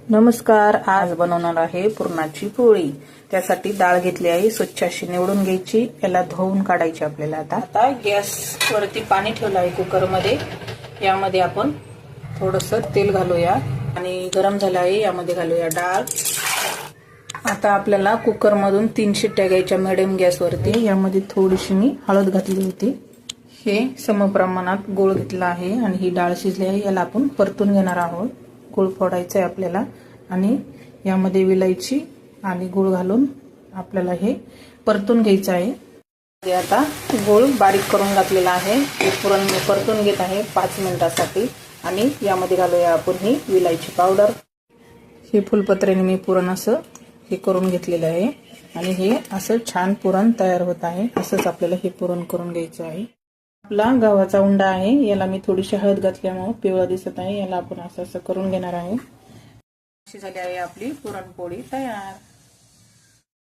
नमस्कार, आज बनवणार आहे पुरणाची पोळी। त्यासाठी डाळ घेतली आहे, स्वच्छ अशी निवडून घ्यायची, याला धुवून काढायची आपल्याला। आता गॅस वरती पाणी ठेवलं आहे कुकर मध्ये। यामध्ये आपण थोडंसं तेल घालूया आणि गरम झालं आहे, यामध्ये घालूया डाळ। आता आपल्याला कुकर मधून 3 शिट्ट्या घ्यायच्या मिडियम गॅस वरती। यामध्ये थोडीशी मी हळद घातली होती। हे समप्रमाणात गूळ घेतला आहे आणि ही डाळ शिजली आहे, याला आपण परतून घेणार आहोत। गूळ फोडायचा आहे आपल्याला आणि यामध्ये विलायची आणि गूळ घालून आपल्याला हे परतून घ्यायचं आहे। आता गूळ बारीक करून घातलेला आहे, हे पुरण मी परतून घेत आहे 5 मिनिटांसाठी। आणि यामध्ये घालूया आपण ही विलायची पावडर। हे फुलपत्र्याने मी पुरण असं हे करून घेतलेलं आहे आणि हे असं छान पुरण तयार होत आहे। असंच आपल्याला हे पुरण करून घ्यायचं आहे। आपला गव्हाचा उंडा आहे, याला मी थोडीशी हळद घातल्यामुळे पिवळा दिसत आहे। याला आपण असं करून घेणार आहे। अशी झाली आहे आपली पुरणपोळी तयार।